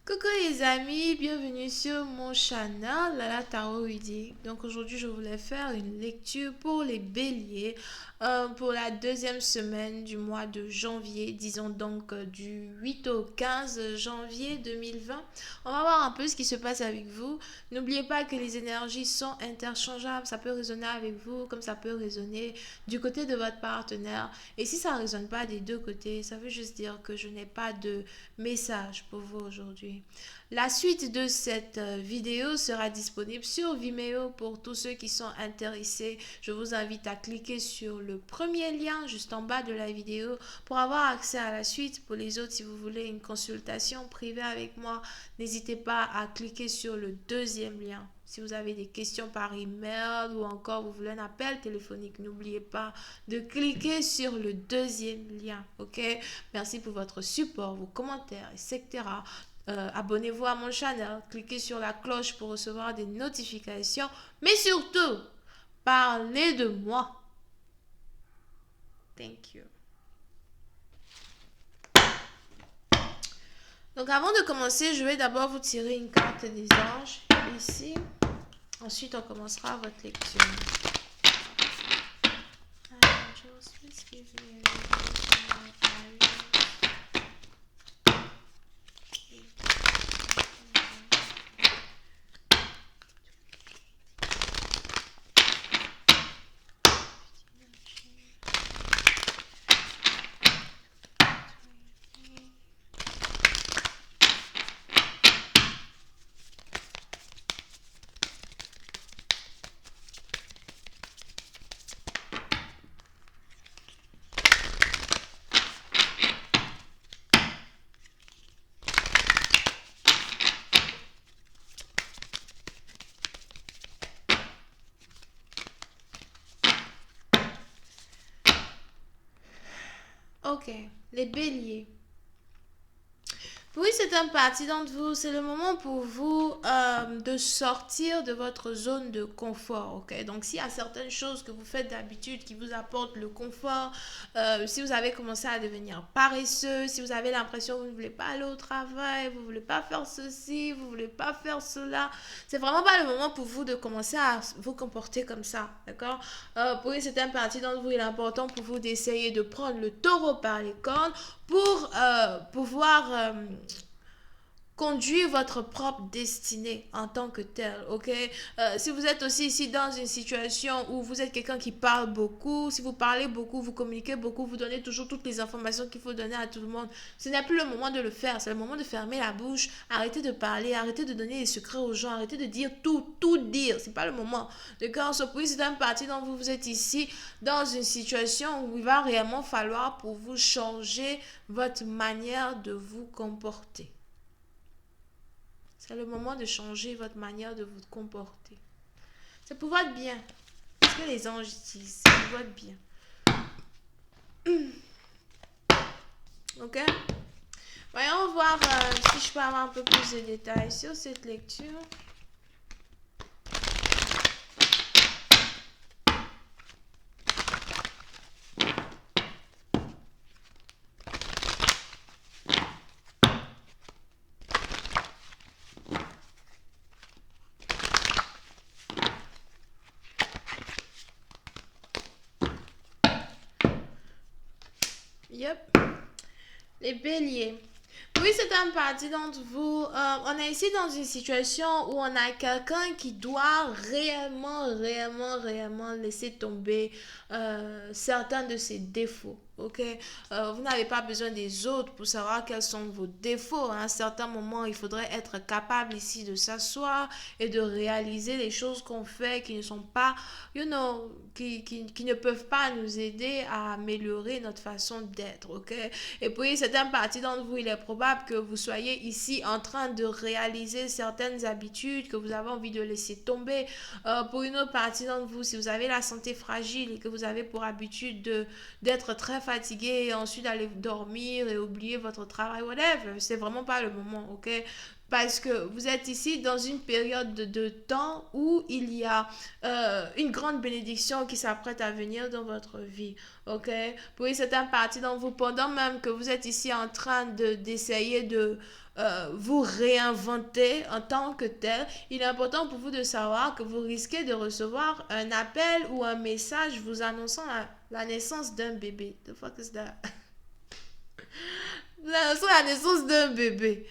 Coucou les amis, bienvenue sur mon channel Lala Tarot Reading. Donc aujourd'hui je voulais faire une lecture pour les béliers pour la deuxième semaine du mois de janvier, disons donc du 8 au 15 janvier 2020. On va voir un peu ce qui se passe avec vous. N'oubliez pas que les énergies sont interchangeables, ça peut résonner avec vous comme ça peut résonner du côté de votre partenaire. Et si ça ne résonne pas des deux côtés, ça veut juste dire que je n'ai pas de message pour vous aujourd'hui. La suite de cette vidéo sera disponible sur Vimeo pour tous ceux qui sont intéressés. Je vous invite à cliquer sur le premier lien juste en bas de la vidéo pour avoir accès à la suite. Pour les autres, si vous voulez une consultation privée avec moi, n'hésitez pas à cliquer sur le deuxième lien. Si vous avez des questions par email ou encore vous voulez un appel téléphonique, n'oubliez pas de cliquer sur le deuxième lien. Ok? Merci pour votre support, vos commentaires, etc. Abonnez-vous à mon channel, cliquez sur la cloche pour recevoir des notifications. Mais surtout, parlez de moi. Thank you. Donc avant de commencer, je vais d'abord vous tirer une carte des anges ici. Ensuite, on commencera votre lecture. Angels, please give me a Ok, les béliers. Oui, c'est un parti d'entre vous. C'est le moment pour vous de sortir de votre zone de confort. Ok, donc s'il y a certaines choses que vous faites d'habitude qui vous apportent le confort, si vous avez commencé à devenir paresseux, si vous avez l'impression que vous ne voulez pas aller au travail, vous ne voulez pas faire ceci, vous ne voulez pas faire cela, c'est vraiment pas le moment pour vous de commencer à vous comporter comme ça. D'accord? Oui, c'est un parti d'entre vous. Il est important pour vous d'essayer de prendre le taureau par les cornes pour pouvoir conduire votre propre destinée en tant que tel, ok? Si vous êtes aussi ici dans une situation où vous êtes quelqu'un qui parle beaucoup, si vous parlez beaucoup, vous communiquez beaucoup, vous donnez toujours toutes les informations qu'il faut donner à tout le monde, ce n'est plus le moment de le faire, c'est le moment de fermer la bouche, arrêtez de parler, arrêtez de donner des secrets aux gens, arrêtez de dire tout dire, c'est pas le moment. D'accord? Surprise, c'est un parti dont vous êtes ici dans une situation où il va réellement falloir pour vous changer votre manière de vous comporter. C'est le moment de changer votre manière de vous comporter. C'est pour votre bien. Ce que les anges disent, c'est pour votre bien. Ok? Voyons voir si je peux avoir un peu plus de détails sur cette lecture. Yep. Les béliers. Oui, c'est un parti d'entre vous. On est ici dans une situation où on a quelqu'un qui doit réellement laisser tomber certains de ses défauts. Ok, vous n'avez pas besoin des autres pour savoir quels sont vos défauts. À un certain moment, il faudrait être capable ici de s'asseoir et de réaliser les choses qu'on fait qui ne sont pas, qui ne peuvent pas nous aider à améliorer notre façon d'être. Ok, et puis c'est un parti d'entre vous, il est probable que vous soyez ici en train de réaliser certaines habitudes que vous avez envie de laisser tomber. Pour une autre partie d'entre vous, si vous avez la santé fragile et que vous avez pour habitude d'être très fatigué et ensuite d'aller dormir et oublier votre travail, whatever, c'est vraiment pas le moment, ok? Parce que vous êtes ici dans une période de temps où il y a une grande bénédiction qui s'apprête à venir dans votre vie. Ok? Oui, c'est un parti dans vous pendant même que vous êtes ici en train d'essayer vous réinventer en tant que tel, il est important pour vous de savoir que vous risquez de recevoir un appel ou un message vous annonçant la naissance d'un bébé. The fuck is that? Vous annonçant la naissance d'un bébé.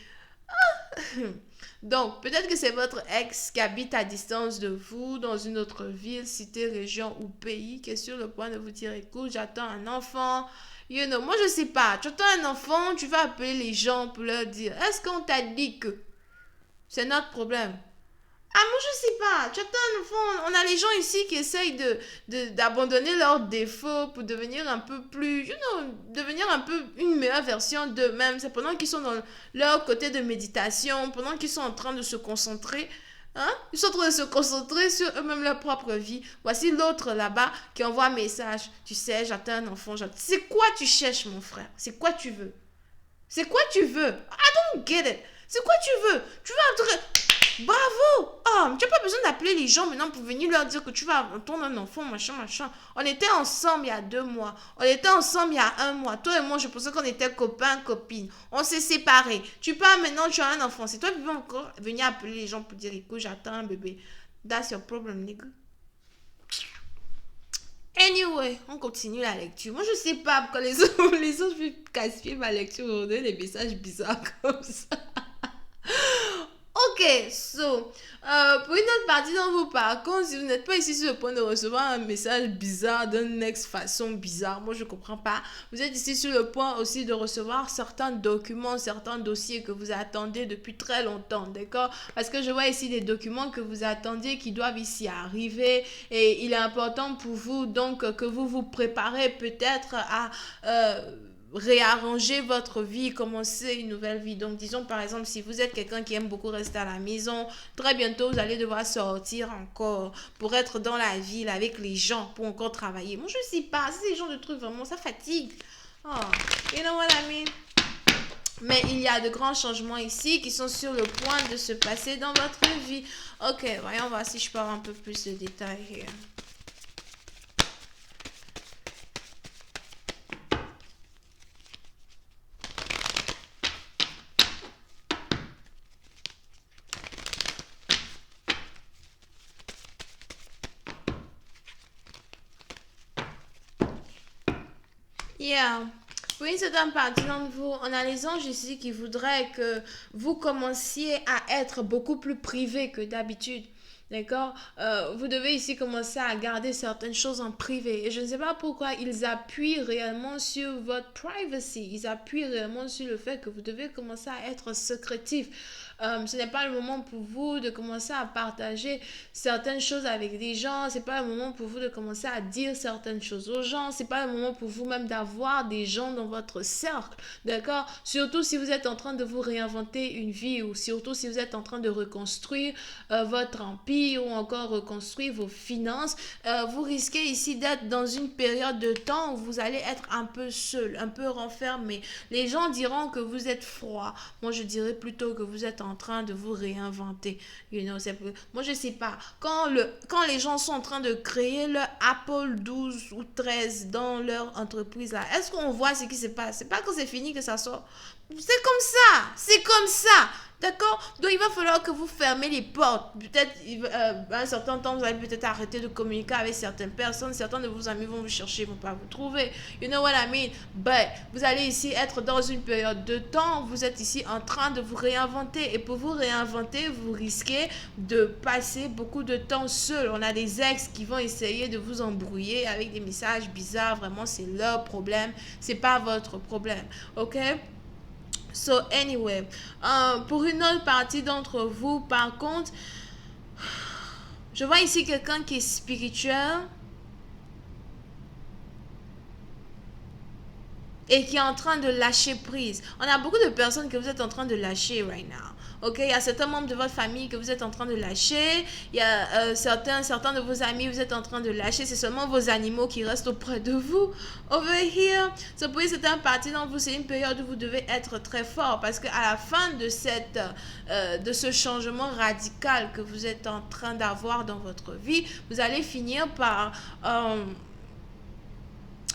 Donc, peut-être que c'est votre ex qui habite à distance de vous, dans une autre ville, cité, région ou pays, qui est sur le point de vous dire, écoute, j'attends un enfant. You know, moi je sais pas, tu attends un enfant, tu vas appeler les gens pour leur dire, est-ce qu'on t'a dit que c'est notre problème? Ah, moi, je sais pas. Tu attends, on a les gens ici qui essayent d'abandonner leurs défauts pour devenir un peu plus, devenir un peu une meilleure version d'eux-mêmes. C'est pendant qu'ils sont dans leur côté de méditation, pendant qu'ils sont en train de se concentrer. Hein? Ils sont en train de se concentrer sur eux-mêmes, leur propre vie. Voici l'autre là-bas qui envoie un message. Tu sais, j'attends un enfant. C'est quoi tu cherches, mon frère? C'est quoi tu veux? C'est quoi tu veux? I don't get it. C'est quoi tu veux? Tu veux bravo! Oh, tu n'as pas besoin d'appeler les gens maintenant pour venir leur dire que tu vas attendre un enfant, machin, machin. On était ensemble il y a 2 mois. On était ensemble il y a 1 mois. Toi et moi, je pensais qu'on était copains, copines. On s'est séparés. Tu pars maintenant, tu as un enfant. C'est toi qui vas encore venir appeler les gens pour dire, écoute, j'attends un bébé. That's your problem, nigga. Anyway, on continue la lecture. Moi, je sais pas pourquoi les autres veulent gaspiller ma lecture aujourd'hui, des messages bizarres comme ça. Ok, pour une autre partie d'entre vous, par contre, si vous n'êtes pas ici sur le point de recevoir un message bizarre d'une ex-façon bizarre, moi je comprends pas, vous êtes ici sur le point aussi de recevoir certains documents, certains dossiers que vous attendez depuis très longtemps, d'accord? Parce que je vois ici des documents que vous attendiez qui doivent ici arriver et il est important pour vous donc que vous vous préparez peut-être à réarranger votre vie, commencer une nouvelle vie. Donc, disons par exemple, si vous êtes quelqu'un qui aime beaucoup rester à la maison, très bientôt, vous allez devoir sortir encore pour être dans la ville avec les gens, pour encore travailler. Moi, je sais pas, c'est ce genre de trucs, vraiment, ça fatigue. Oh, you know what I mean? Mais il y a de grands changements ici qui sont sur le point de se passer dans votre vie. Ok, voyons voir si je peux avoir un peu plus de détails here. Yeah. Pour une certaine partie d'entre vous, on a les anges ici qui voudraient que vous commenciez à être beaucoup plus privé que d'habitude. D'accord? Vous devez ici commencer à garder certaines choses en privé. Et je ne sais pas pourquoi ils appuient réellement sur votre privacy. Ils appuient réellement sur le fait que vous devez commencer à être secrétif. Ce n'est pas le moment pour vous de commencer à partager certaines choses avec des gens. C'est pas le moment pour vous de commencer à dire certaines choses aux gens. C'est pas le moment pour vous même d'avoir des gens dans votre cercle. D'accord? Surtout si vous êtes en train de vous réinventer une vie ou surtout si vous êtes en train de reconstruire votre empire ou encore reconstruire vos finances. Vous risquez ici d'être dans une période de temps où vous allez être un peu seul, un peu renfermé. Les gens diront que vous êtes froid. Moi, je dirais plutôt que vous êtes en train de vous réinventer. Moi, je sais pas. Quand les gens sont en train de créer leur Apple 12 ou 13 dans leur entreprise, là, est-ce qu'on voit ce qui se passe? C'est pas quand c'est fini que ça sort. C'est comme ça. C'est comme ça. D'accord? Donc, il va falloir que vous fermez les portes. Peut-être, un certain temps, vous allez peut-être arrêter de communiquer avec certaines personnes. Certains de vos amis vont vous chercher, vont pas vous trouver. You know what I mean? But, vous allez ici être dans une période de temps. Vous êtes ici en train de vous réinventer. Et pour vous réinventer, vous risquez de passer beaucoup de temps seul. On a des ex qui vont essayer de vous embrouiller avec des messages bizarres. Vraiment, c'est leur problème. C'est pas votre problème. OK? So anyway, pour une autre partie d'entre vous, par contre, je vois ici quelqu'un qui est spirituel et qui est en train de lâcher prise. On a beaucoup de personnes que vous êtes en train de lâcher right now. Ok, il y a certains membres de votre famille que vous êtes en train de lâcher. Il y a certains de vos amis que vous êtes en train de lâcher. C'est seulement vos animaux qui restent auprès de vous. Over here. So, pour certaines parties d'entre vous, c'est une période où vous devez être très fort. Parce qu'à la fin de ce changement radical que vous êtes en train d'avoir dans votre vie, vous allez finir par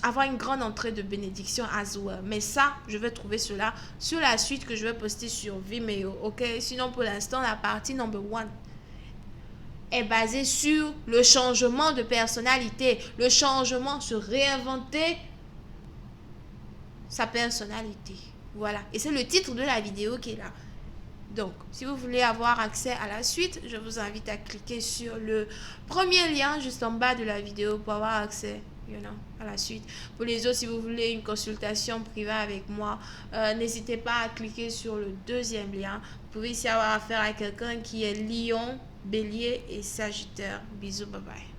avoir une grande entrée de bénédiction as well. Mais ça, je vais trouver cela sur la suite que je vais poster sur Vimeo, ok? Sinon, pour l'instant, la partie number one est basée sur le changement de personnalité, le changement, se réinventer sa personnalité. Voilà. Et c'est le titre de la vidéo qui est là. Donc, si vous voulez avoir accès à la suite, je vous invite à cliquer sur le premier lien juste en bas de la vidéo pour avoir accès à la suite. Pour les autres, si vous voulez une consultation privée avec moi, n'hésitez pas à cliquer sur le deuxième lien. Vous pouvez ici avoir affaire à quelqu'un qui est Lion, Bélier et Sagittaire. Bisous, bye bye.